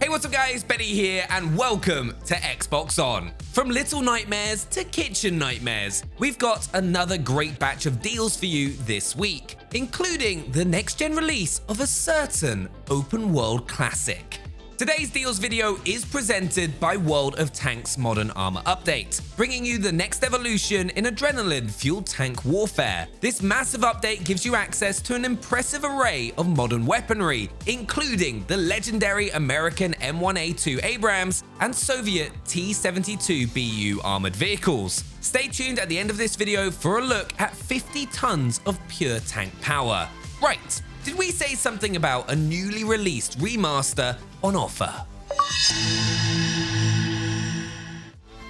Hey, what's up guys, Benny here and welcome to Xbox On. From little nightmares to kitchen nightmares, we've got another great batch of deals for you this week, including the next-gen release of a certain open world classic. Today's deals video is presented by World of Tanks Modern Armor Update, bringing you the next evolution in adrenaline-fueled tank warfare. This massive update gives you access to an impressive array of modern weaponry, including the legendary American M1A2 Abrams and Soviet T-72BU armored vehicles. Stay tuned at the end of this video for a look at 50 tons of pure tank power. Right. Did we say something about a newly released remaster on offer?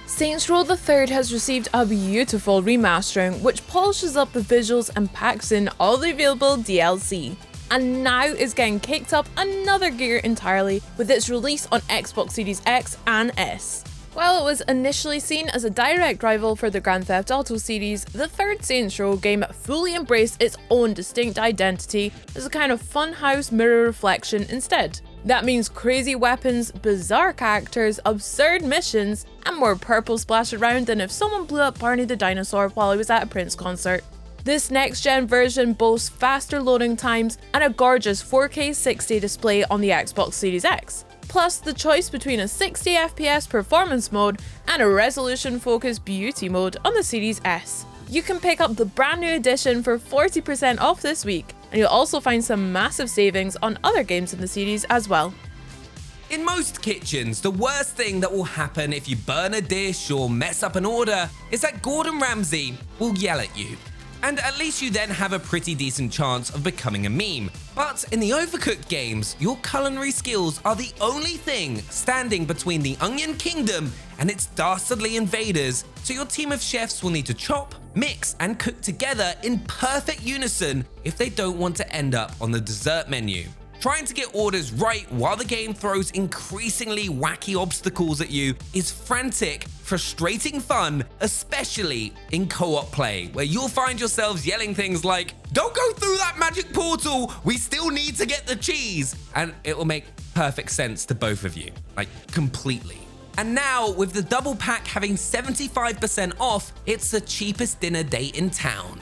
Saints Row the Third has received a beautiful remastering which polishes up the visuals and packs in all the available DLC. And now is getting kicked up another gear entirely with its release on Xbox Series X and S. While it was initially seen as a direct rival for the Grand Theft Auto series, the third Saints Row game fully embraced its own distinct identity as a kind of funhouse mirror reflection instead. That means crazy weapons, bizarre characters, absurd missions, and more purple splashed around than if someone blew up Barney the dinosaur while he was at a Prince concert. This next-gen version boasts faster loading times and a gorgeous 4K 60 display on the Xbox Series X. Plus the choice between a 60 FPS performance mode and a resolution-focused beauty mode on the Series S. You can pick up the brand new edition for 40% off this week, and you'll also find some massive savings on other games in the series as well. In most kitchens, the worst thing that will happen if you burn a dish or mess up an order is that Gordon Ramsay will yell at you. And at least you then have a pretty decent chance of becoming a meme. But in the Overcooked games, your culinary skills are the only thing standing between the Onion Kingdom and its dastardly invaders, so your team of chefs will need to chop, mix, and cook together in perfect unison if they don't want to end up on the dessert menu. Trying to get orders right while the game throws increasingly wacky obstacles at you is frantic, frustrating fun, especially in co-op play, where you'll find yourselves yelling things like, "Don't go through that magic portal, we still need to get the cheese," and it will make perfect sense to both of you, like completely. And now, with the double pack having 75% off, it's the cheapest dinner date in town.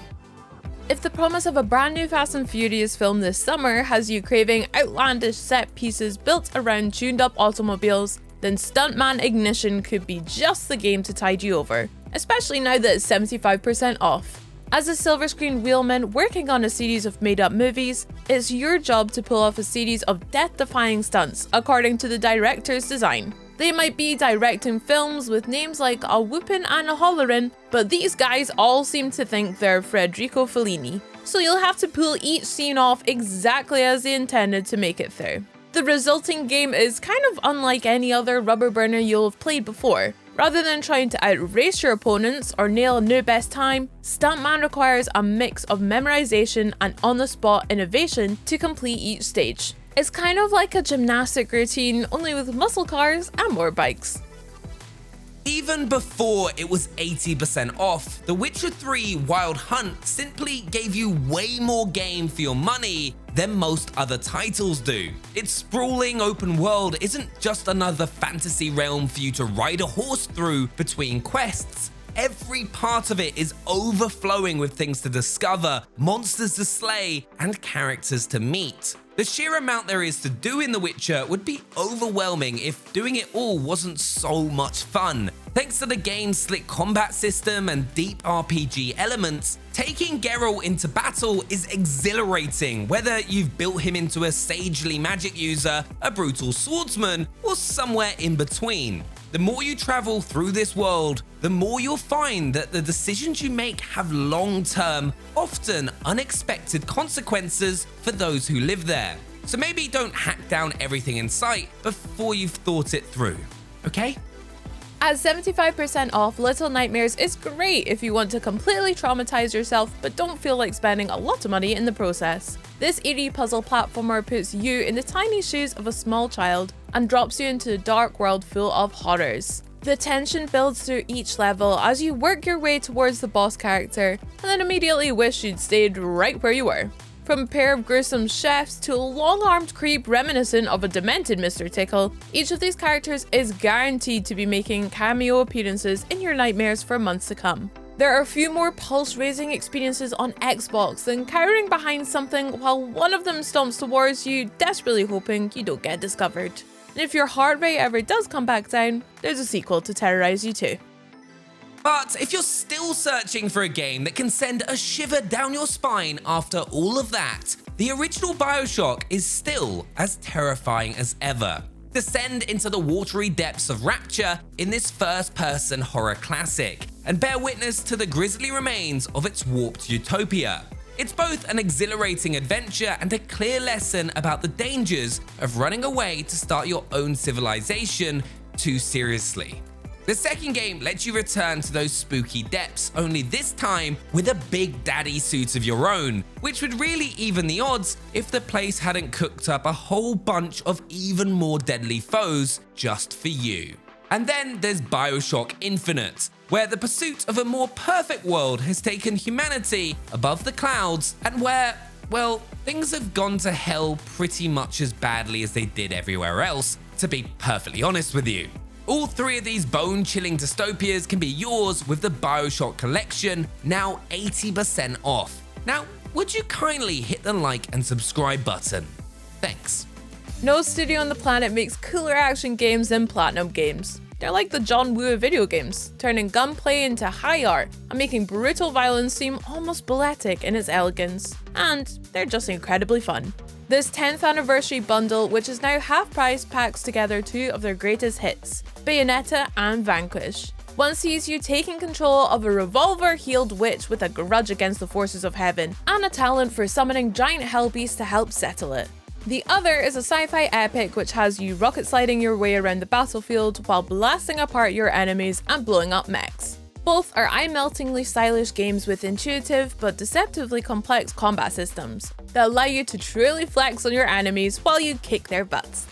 If the promise of a brand new Fast and Furious film this summer has you craving outlandish set pieces built around tuned up automobiles, then Stuntman Ignition could be just the game to tide you over, especially now that it's 75% off. As a silver screen wheelman working on a series of made up movies, it's your job to pull off a series of death-defying stunts according to the director's design. They might be directing films with names like a whoopin' and a hollerin', but these guys all seem to think they're Federico Fellini, so you'll have to pull each scene off exactly as they intended to make it through. The resulting game is kind of unlike any other rubber burner you'll have played before. Rather than trying to outrace your opponents or nail a new best time, Stuntman requires a mix of memorization and on-the-spot innovation to complete each stage. It's kind of like a gymnastic routine, only with muscle cars and more bikes. Even before it was 80% off, The Witcher 3 Wild Hunt simply gave you way more game for your money than most other titles do. Its sprawling open world isn't just another fantasy realm for you to ride a horse through between quests. Every part of it is overflowing with things to discover, monsters to slay, and characters to meet. The sheer amount there is to do in The Witcher would be overwhelming if doing it all wasn't so much fun. Thanks to the game's slick combat system and deep RPG elements, taking Geralt into battle is exhilarating, whether you've built him into a sagely magic user, a brutal swordsman, or somewhere in between. The more you travel through this world, the more you'll find that the decisions you make have long-term, often unexpected consequences for those who live there. So maybe don't hack down everything in sight before you've thought it through, okay? At 75% off, Little Nightmares is great if you want to completely traumatize yourself but don't feel like spending a lot of money in the process. This eerie puzzle platformer puts you in the tiny shoes of a small child and drops you into a dark world full of horrors. The tension builds through each level as you work your way towards the boss character and then immediately wish you'd stayed right where you were. From a pair of gruesome chefs to a long-armed creep reminiscent of a demented Mr. Tickle, each of these characters is guaranteed to be making cameo appearances in your nightmares for months to come. There are a few more pulse-raising experiences on Xbox than cowering behind something while one of them stomps towards you, desperately hoping you don't get discovered. And if your heart rate ever does come back down, there's a sequel to terrorize you too. But if you're still searching for a game that can send a shiver down your spine after all of that, the original BioShock is still as terrifying as ever. Descend into the watery depths of rapture in this first-person horror classic, and bear witness to the grisly remains of its warped utopia. It's both an exhilarating adventure and a clear lesson about the dangers of running away to start your own civilization too seriously. The second game lets you return to those spooky depths, only this time with a big daddy suit of your own, which would really even the odds if the place hadn't cooked up a whole bunch of even more deadly foes just for you. And then there's BioShock Infinite, where the pursuit of a more perfect world has taken humanity above the clouds and where, well, things have gone to hell pretty much as badly as they did everywhere else, to be perfectly honest with you. All three of these bone-chilling dystopias can be yours with the BioShock Collection, now 80% off. Now, would you kindly hit the like and subscribe button? Thanks. No studio on the planet makes cooler action games than Platinum Games. They're like the John Woo of video games, turning gunplay into high art and making brutal violence seem almost balletic in its elegance. And they're just incredibly fun. This 10th anniversary bundle, which is now half price, packs together two of their greatest hits, Bayonetta and Vanquish. One sees you taking control of a revolver-heeled witch with a grudge against the forces of heaven and a talent for summoning giant hell beasts to help settle it. The other is a sci-fi epic which has you rocket sliding your way around the battlefield while blasting apart your enemies and blowing up mechs. Both are eye-meltingly stylish games with intuitive but deceptively complex combat systems that allow you to truly flex on your enemies while you kick their butts.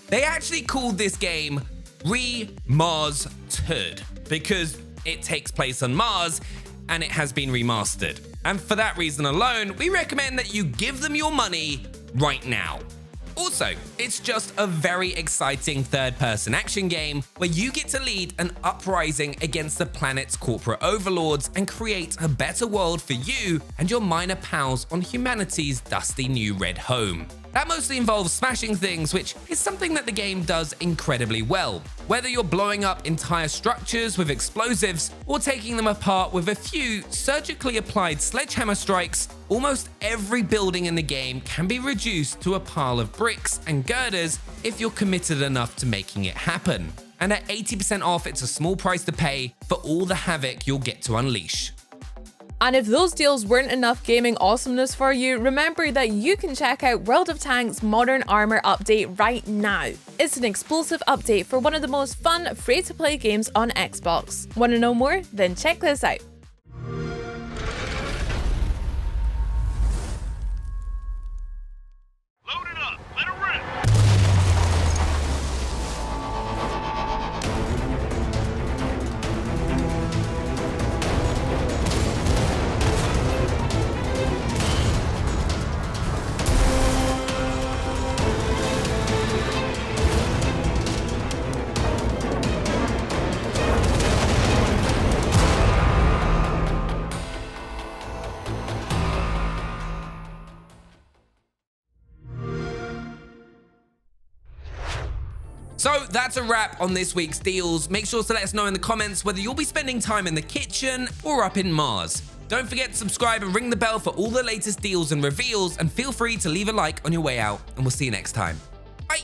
They actually called this game Remastered because it takes place on Mars and it has been remastered. And for that reason alone, we recommend that you give them your money right now. Also, it's just a very exciting third-person action game where you get to lead an uprising against the planet's corporate overlords and create a better world for you and your minor pals on humanity's dusty new red home. That mostly involves smashing things, which is something that the game does incredibly well. Whether you're blowing up entire structures with explosives or taking them apart with a few surgically applied sledgehammer strikes, almost every building in the game can be reduced to a pile of bricks and girders if you're committed enough to making it happen. And at 80% off, it's a small price to pay for all the havoc you'll get to unleash. And if those deals weren't enough gaming awesomeness for you, remember that you can check out World of Tanks Modern Armor Update right now. It's an explosive update for one of the most fun free-to-play games on Xbox. Want to know more? Then check this out. Load it up, let it rip! So that's a wrap on this week's deals. Make sure to let us know in the comments whether you'll be spending time in the kitchen or up in Mars. Don't forget to subscribe and ring the bell for all the latest deals and reveals, and feel free to leave a like on your way out, and we'll see you next time. Bye!